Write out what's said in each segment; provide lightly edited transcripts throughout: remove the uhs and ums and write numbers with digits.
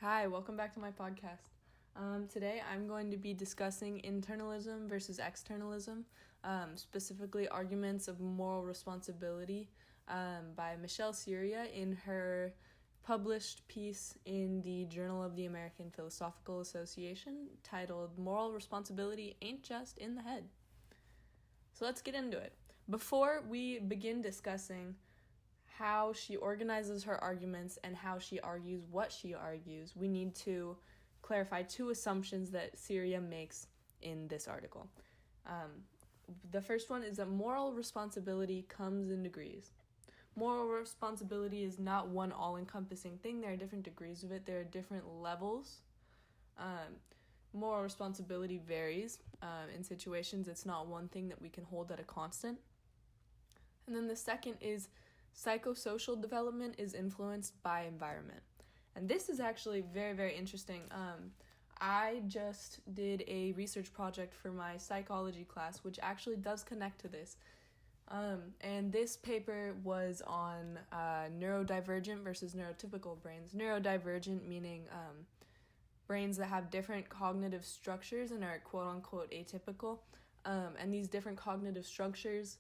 Hi, welcome back to my podcast. Today I'm going to be discussing internalism versus externalism, specifically arguments of moral responsibility by Michelle Syria in her published piece in the Journal of the American Philosophical Association titled Moral Responsibility Ain't Just in the Head. So let's get into it. Before we begin discussing how she organizes her arguments and how she argues what she argues, we need to clarify two assumptions that Syria makes in this article. The first one is that moral responsibility comes in degrees. Moral responsibility is not one all-encompassing thing. There are different degrees of it. There are different levels. Moral responsibility varies in situations. It's not one thing that we can hold at a constant. And then the second is psychosocial development is influenced by environment. And this is actually very, very interesting. I just did a research project for my psychology class, which actually does connect to this. And this paper was on neurodivergent versus neurotypical brains. Neurodivergent meaning brains that have different cognitive structures and are quote-unquote atypical. And these different cognitive structures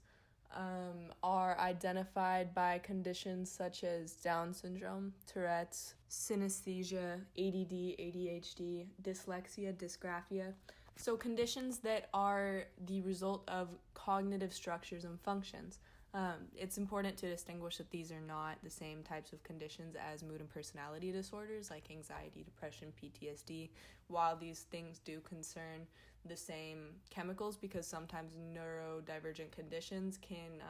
are identified by conditions such as Down syndrome, Tourette's, synesthesia, ADD, ADHD, dyslexia, dysgraphia. So conditions that are the result of cognitive structures and functions. It's important to distinguish that these are not the same types of conditions as mood and personality disorders like anxiety, depression, PTSD, while these things do concern the same chemicals, because sometimes neurodivergent conditions can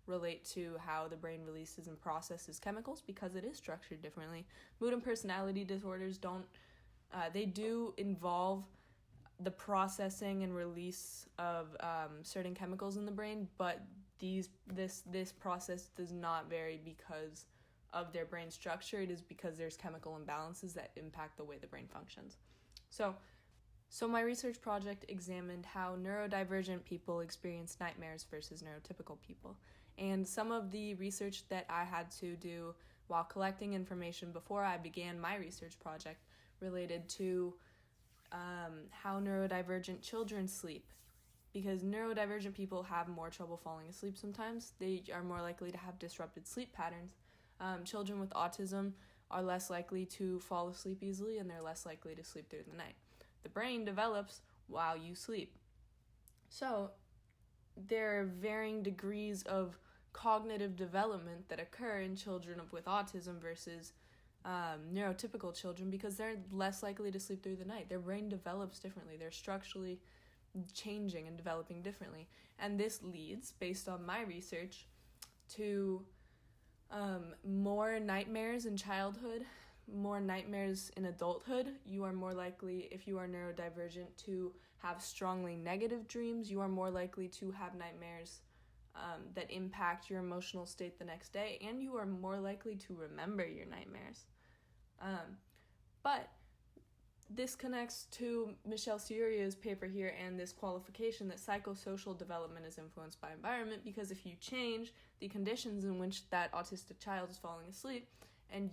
relate to how the brain releases and processes chemicals because it is structured differently. Mood and personality disorders they do involve the processing and release of certain chemicals in the brain, but this process does not vary because of their brain structure. It is because there's chemical imbalances that impact the way the brain functions. So my research project examined how neurodivergent people experience nightmares versus neurotypical people. And some of the research that I had to do while collecting information before I began my research project related to how neurodivergent children sleep. Because neurodivergent people have more trouble falling asleep sometimes. They are more likely to have disrupted sleep patterns. Children with autism are less likely to fall asleep easily, and they're less likely to sleep through the night. The brain develops while you sleep. So there are varying degrees of cognitive development that occur in children with autism versus neurotypical children, because they're less likely to sleep through the night. Their brain develops differently. They're structurally changing and developing differently. And this leads, based on my research, to more nightmares in childhood, more nightmares in adulthood. You are more likely, if you are neurodivergent, to have strongly negative dreams. You are more likely to have nightmares that impact your emotional state the next day, and you are more likely to remember your nightmares. But this connects to Michelle Syria's paper here and this qualification that psychosocial development is influenced by environment, because if you change the conditions in which that autistic child is falling asleep, and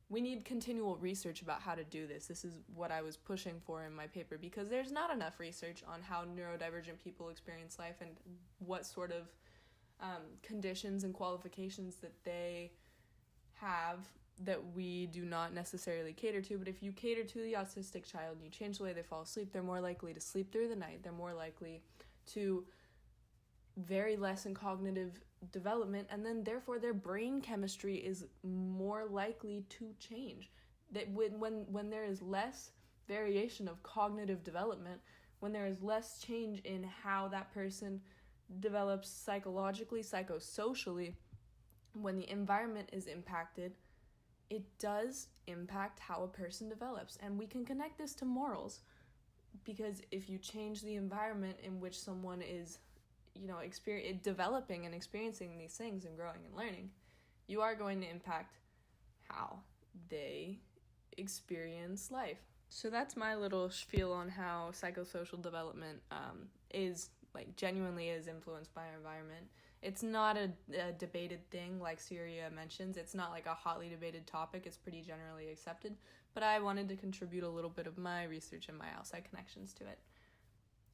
we need continual research about how to do this. This is what I was pushing for in my paper, because there's not enough research on how neurodivergent people experience life and what sort of conditions and qualifications that they have that we do not necessarily cater to. But if you cater to the autistic child and you change the way they fall asleep, they're more likely to sleep through the night. They're more likely to vary less in cognitive development, and then therefore their brain chemistry is more likely to change. That when there is less variation of cognitive development, when there is less change in how that person develops psychologically, psychosocially, when the environment is impacted, it does impact how a person develops. And we can connect this to morals, because if you change the environment in which someone is developing and experiencing these things and growing and learning, you are going to impact how they experience life. So that's my little spiel on how psychosocial development genuinely is influenced by our environment. It's not a debated thing like Syria mentions. It's not like a hotly debated topic. It's pretty generally accepted. But I wanted to contribute a little bit of my research and my outside connections to it.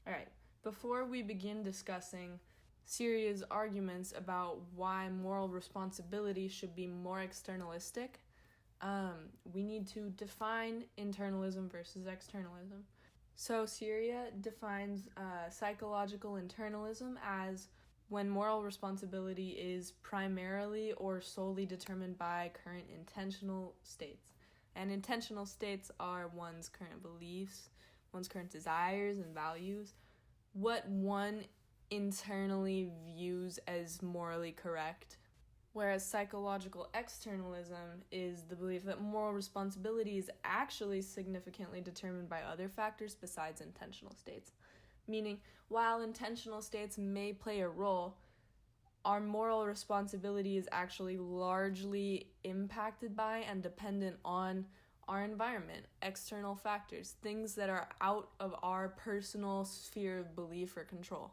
All right. Before we begin discussing Syria's arguments about why moral responsibility should be more externalistic, we need to define internalism versus externalism. So Syria defines psychological internalism as when moral responsibility is primarily or solely determined by current intentional states. And intentional states are one's current beliefs, one's current desires and values, what one internally views as morally correct. Whereas psychological externalism is the belief that moral responsibility is actually significantly determined by other factors besides intentional states. Meaning, while intentional states may play a role, our moral responsibility is actually largely impacted by and dependent on our environment, external factors, things that are out of our personal sphere of belief or control.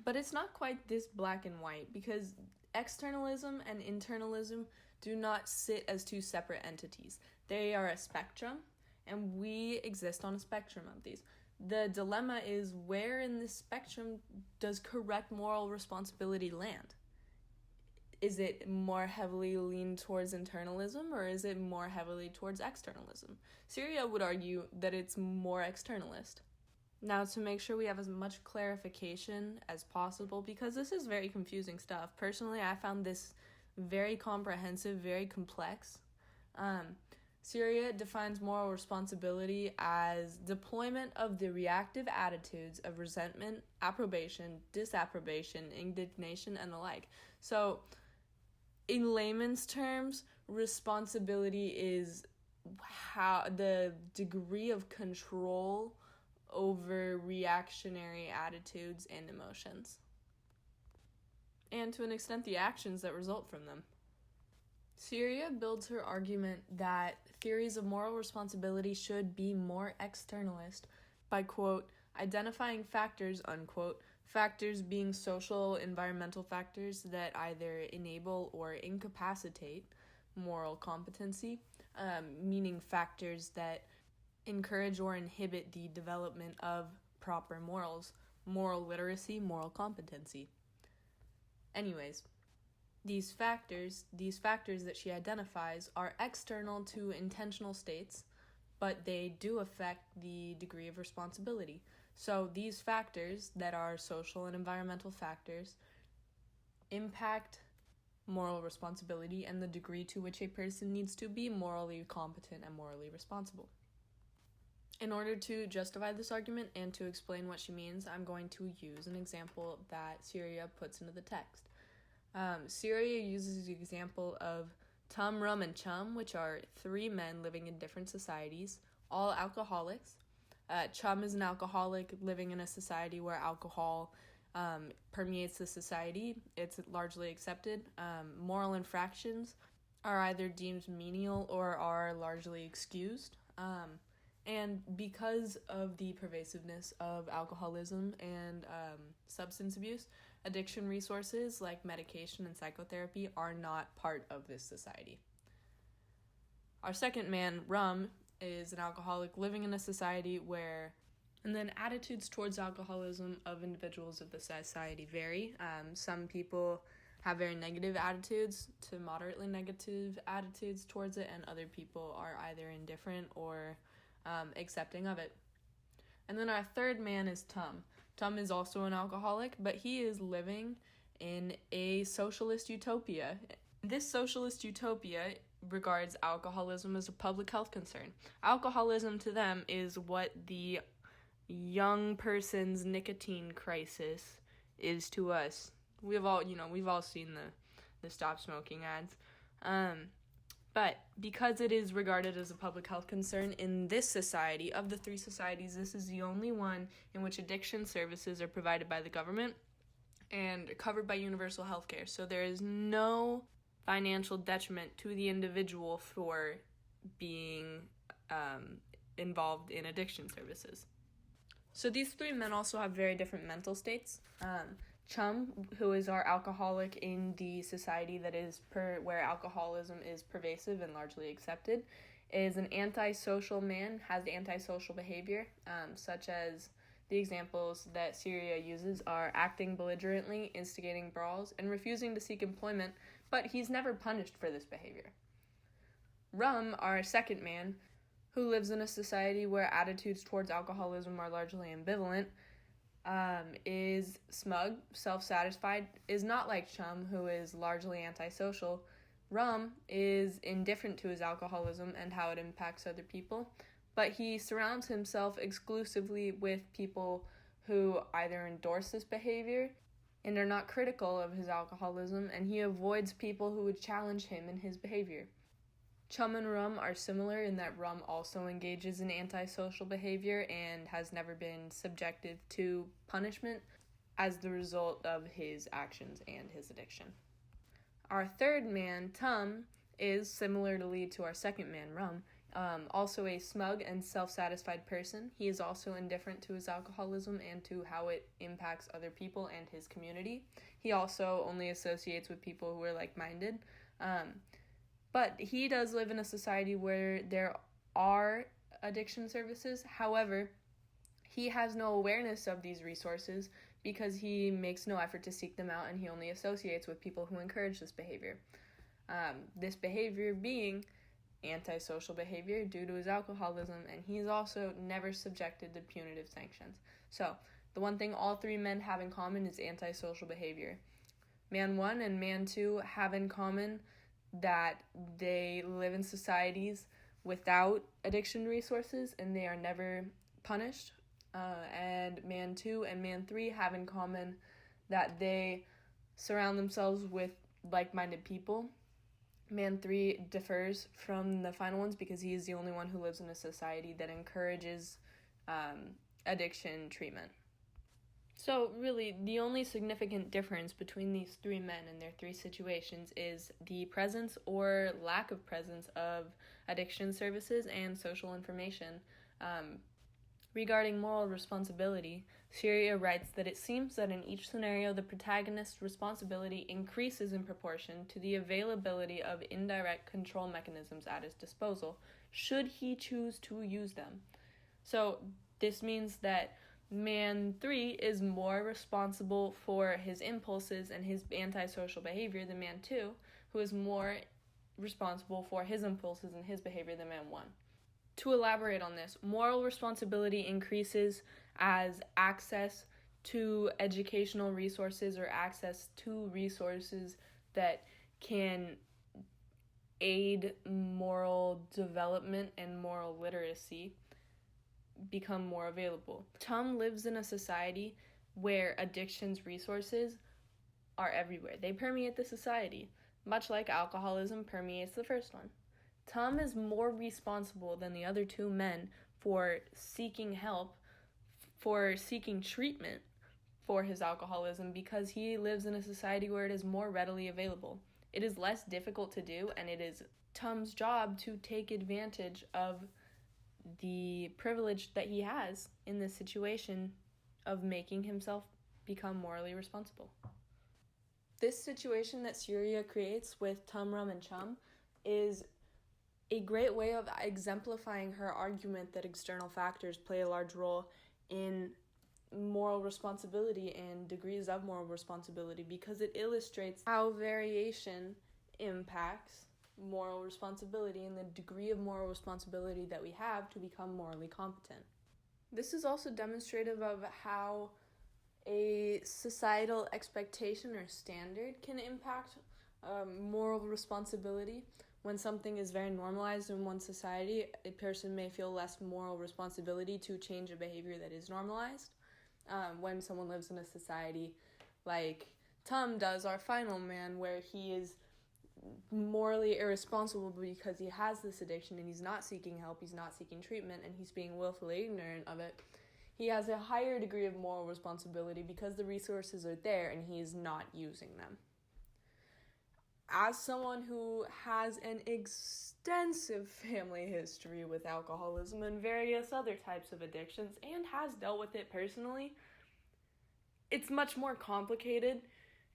But it's not quite this black and white, because externalism and internalism do not sit as two separate entities. They are a spectrum, and we exist on a spectrum of these. The dilemma is, where in this spectrum does correct moral responsibility land? Is it more heavily leaned towards internalism, or is it more heavily towards externalism? Syria would argue that it's more externalist. Now, to make sure we have as much clarification as possible, because this is very confusing stuff. Personally, I found this very comprehensive, very complex. Syria defines moral responsibility as deployment of the reactive attitudes of resentment, approbation, disapprobation, indignation, and the like. So, in layman's terms, responsibility is how the degree of control over reactionary attitudes and emotions, and to an extent the actions that result from them. Syria builds her argument that theories of moral responsibility should be more externalist by, quote, identifying factors, unquote, factors being social, environmental factors that either enable or incapacitate moral competency, meaning factors that encourage or inhibit the development of proper morals, moral literacy, moral competency. Anyways, these factors that she identifies are external to intentional states, but they do affect the degree of responsibility. So these factors that are social and environmental factors impact moral responsibility and the degree to which a person needs to be morally competent and morally responsible. In order to justify this argument and to explain what she means, I'm going to use an example that Syria puts into the text. Syria uses the example of Tum, Rum, and Chum, which are three men living in different societies, all alcoholics. Chum is an alcoholic living in a society where alcohol permeates the society. It's largely accepted. Moral infractions are either deemed menial or are largely excused. And because of the pervasiveness of alcoholism and substance abuse, addiction resources like medication and psychotherapy are not part of this society. Our second man, Rum, is an alcoholic living in a society where, and then attitudes towards alcoholism of individuals of the society vary. Some people have very negative attitudes to moderately negative attitudes towards it, and other people are either indifferent or accepting of it. And then our third man is Tum. Tum is also an alcoholic, but he is living in a socialist utopia. This socialist utopia regards alcoholism as a public health concern. Alcoholism to them is what the young person's nicotine crisis is to us. We've all seen the stop smoking ads. But because it is regarded as a public health concern in this society, of the three societies, this is the only one in which addiction services are provided by the government and covered by universal health care. So there is no financial detriment to the individual for being involved in addiction services. So these three men also have very different mental states. Chum, who is our alcoholic in the society that is where alcoholism is pervasive and largely accepted, is an antisocial man, has antisocial behavior, such as the examples that Syria uses are acting belligerently, instigating brawls, and refusing to seek employment, but he's never punished for this behavior. Rum, our second man, who lives in a society where attitudes towards alcoholism are largely ambivalent, is smug, self-satisfied, is not like Chum, who is largely antisocial. Rum is indifferent to his alcoholism and how it impacts other people, but he surrounds himself exclusively with people who either endorse this behavior and are not critical of his alcoholism, and he avoids people who would challenge him in his behavior. Chum and Rum are similar in that Rum also engages in antisocial behavior and has never been subjected to punishment as the result of his actions and his addiction. Our third man, Tum, is similarly to our second man, Rum, also a smug and self-satisfied person. He is also indifferent to his alcoholism and to how it impacts other people and his community. He also only associates with people who are like-minded. But he does live in a society where there are addiction services. However, he has no awareness of these resources because he makes no effort to seek them out, and he only associates with people who encourage this behavior. This behavior being antisocial behavior due to his alcoholism, and he's also never subjected to punitive sanctions. So, the one thing all three men have in common is antisocial behavior. Man 1 and Man 2 have in common that they live in societies without addiction resources and they are never punished. And Man 2 and Man 3 have in common that they surround themselves with like-minded people. Man 3 differs from the final ones because he is the only one who lives in a society that encourages addiction treatment. So really, the only significant difference between these three men and their three situations is the presence or lack of presence of addiction services and social information. Regarding moral responsibility, Syria writes that it seems that in each scenario, the protagonist's responsibility increases in proportion to the availability of indirect control mechanisms at his disposal, should he choose to use them. So this means that Man 3 is more responsible for his impulses and his antisocial behavior than Man 2, who is more responsible for his impulses and his behavior than Man 1. To elaborate on this, moral responsibility increases as access to educational resources or access to resources that can aid moral development and moral literacy become more available. Tum lives in a society where addiction's resources are everywhere. They permeate the society, much like alcoholism permeates the first one. Tum is more responsible than the other two men for seeking help, for seeking treatment for his alcoholism because he lives in a society where it is more readily available. It is less difficult to do, and it is Tum's job to take advantage of the privilege that he has in this situation of making himself become morally responsible. This situation that Syria creates with Tum, Rum, and Chum is a great way of exemplifying her argument that external factors play a large role in moral responsibility and degrees of moral responsibility because it illustrates how variation impacts moral responsibility and the degree of moral responsibility that we have to become morally competent. This is also demonstrative of how a societal expectation or standard can impact moral responsibility. When something is very normalized in one society, a person may feel less moral responsibility to change a behavior that is normalized. When someone lives in a society like Tum does, our final man, where he is morally irresponsible because he has this addiction and he's not seeking help, he's not seeking treatment, and he's being willfully ignorant of it, he has a higher degree of moral responsibility because the resources are there and he is not using them. As someone who has an extensive family history with alcoholism and various other types of addictions and has dealt with it personally, it's much more complicated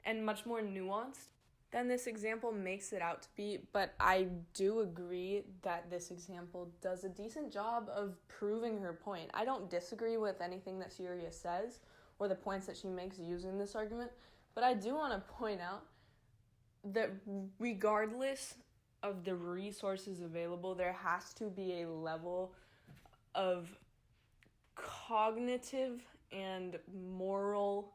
and much more nuanced than this example makes it out to be, but I do agree that this example does a decent job of proving her point. I don't disagree with anything that Syria says or the points that she makes using this argument, but I do want to point out that regardless of the resources available, there has to be a level of cognitive and moral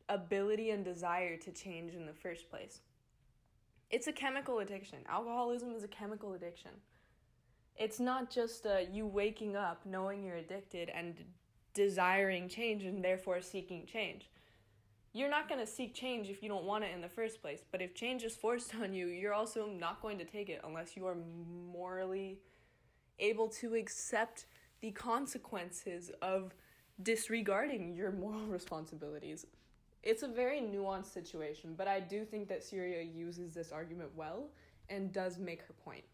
ability and desire to change in the first place. It's a chemical addiction. Alcoholism is a chemical addiction. It's not just you waking up knowing you're addicted and desiring change and therefore seeking change. You're not going to seek change if you don't want it in the first place, but if change is forced on you, you're also not going to take it unless you are morally able to accept the consequences of disregarding your moral responsibilities. It's a very nuanced situation, but I do think that Syria uses this argument well and does make her point.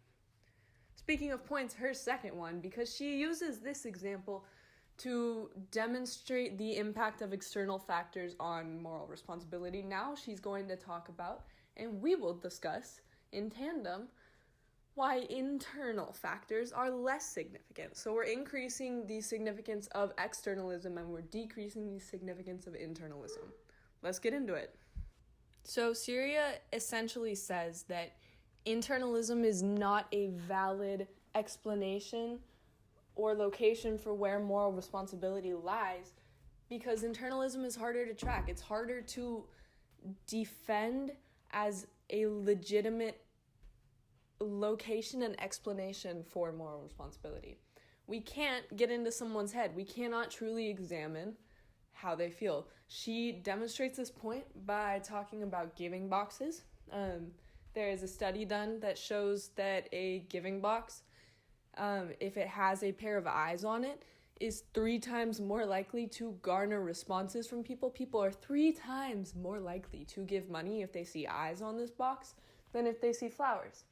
Speaking of points, her second one, because she uses this example to demonstrate the impact of external factors on moral responsibility. Now she's going to talk about, and we will discuss in tandem, why internal factors are less significant. So we're increasing the significance of externalism and we're decreasing the significance of internalism. Let's get into it. So Syria essentially says that internalism is not a valid explanation or location for where moral responsibility lies because internalism is harder to track. It's harder to defend as a legitimate location and explanation for moral responsibility. We can't get into someone's head. We cannot truly examine how they feel. She demonstrates this point by talking about giving boxes. There is a study done that shows that a giving box, if it has a pair of eyes on it, is 3 times more likely to garner responses from people. People are 3 times more likely to give money if they see eyes on this box than if they see flowers.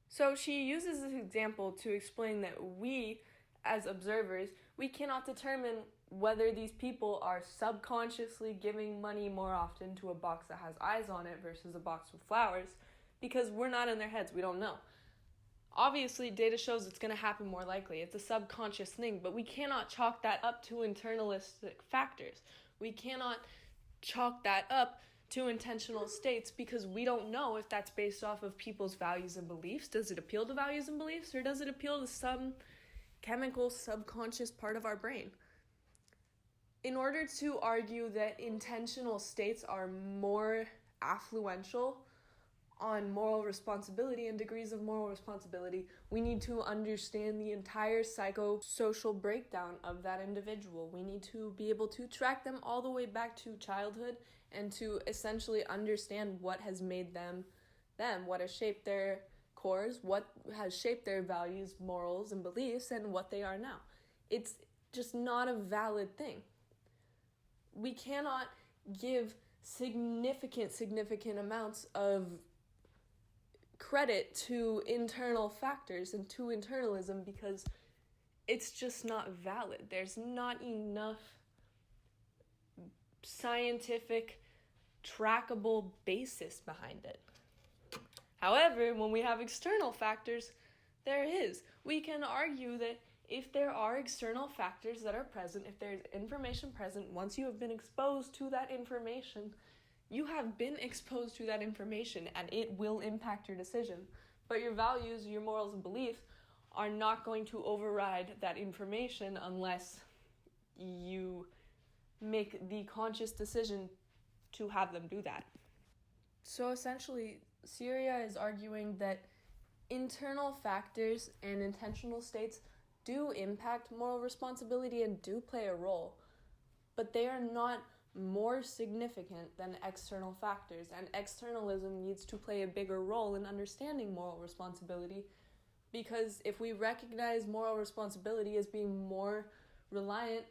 So she uses this example to explain that we, as observers, we cannot determine whether these people are subconsciously giving money more often to a box that has eyes on it versus a box with flowers because we're not in their heads. We don't know. Obviously, data shows it's going to happen more likely. It's a subconscious thing, but we cannot chalk that up to internalistic factors. We cannot chalk that up to intentional states because we don't know if that's based off of people's values and beliefs. Does it appeal to values and beliefs, or does it appeal to some chemical subconscious part of our brain? In order to argue that intentional states are more affluential on moral responsibility and degrees of moral responsibility, we need to understand the entire psychosocial breakdown of that individual. We need to be able to track them all the way back to childhood and to essentially understand what has made them, what has shaped their cores, what has shaped their values, morals, and beliefs, and what they are now. It's just not a valid thing. We cannot give significant amounts of credit to internal factors and to internalism because it's just not valid. There's not enough scientific, trackable basis behind it. However, when we have external factors, there is. We can argue that if there are external factors that are present, if there's information present, once you have been exposed to that information, you have been exposed to that information and it will impact your decision. But your values, your morals, and beliefs are not going to override that information unless you make the conscious decision to have them do that. So essentially, Syria is arguing that internal factors and intentional states do impact moral responsibility and do play a role, but they are not more significant than external factors, and externalism needs to play a bigger role in understanding moral responsibility, because if we recognize moral responsibility as being more reliant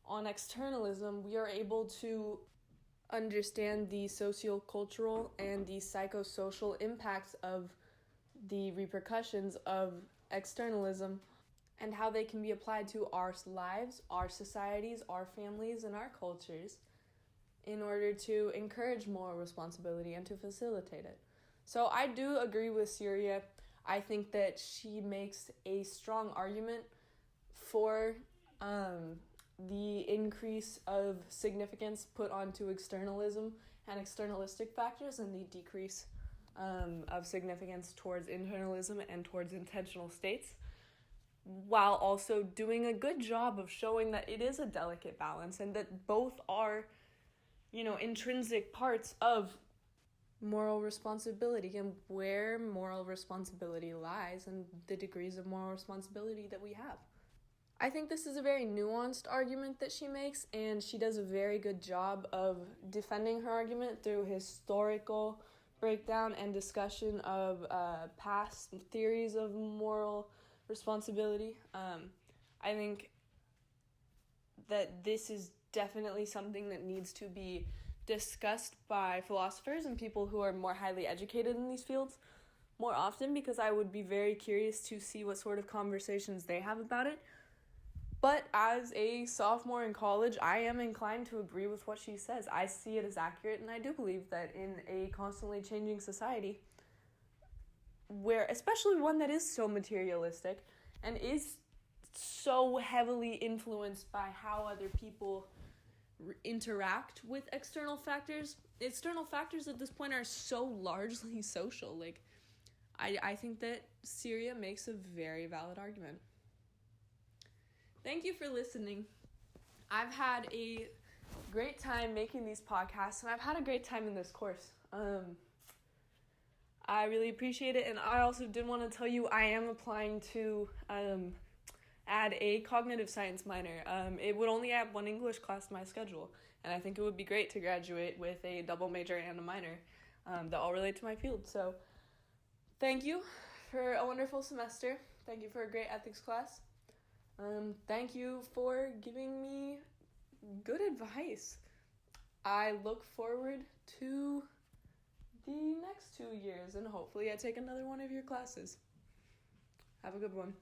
on externalism, we are able to understand the sociocultural and the psychosocial impacts of the repercussions of externalism and how they can be applied to our lives, our societies, our families, and our cultures in order to encourage moral responsibility and to facilitate it. So I do agree with Syria. I think that she makes a strong argument for the increase of significance put onto externalism and externalistic factors, and the decrease of significance towards internalism and towards intentional states, while also doing a good job of showing that it is a delicate balance and that both are, intrinsic parts of moral responsibility and where moral responsibility lies and the degrees of moral responsibility that we have. I think this is a very nuanced argument that she makes, and she does a very good job of defending her argument through historical breakdown and discussion of past theories of moral responsibility. I think that this is definitely something that needs to be discussed by philosophers and people who are more highly educated in these fields more often, because I would be very curious to see what sort of conversations they have about it. But as a sophomore in college, I am inclined to agree with what she says. I see it as accurate, and I do believe that in a constantly changing society, where especially one that is so materialistic and is so heavily influenced by how other people interact with external factors at this point are so largely social. I think that Syria makes a very valid argument. Thank you for listening. I've had a great time making these podcasts, and I've had a great time in this course. I really appreciate it, and I also did want to tell you I am applying to add a cognitive science minor. It would only add one English class to my schedule, and I think it would be great to graduate with a double major and a minor that all relate to my field. So thank you for a wonderful semester. Thank you for a great ethics class. Thank you for giving me good advice. I look forward to the next 2 years, and hopefully I take another one of your classes. Have a good one.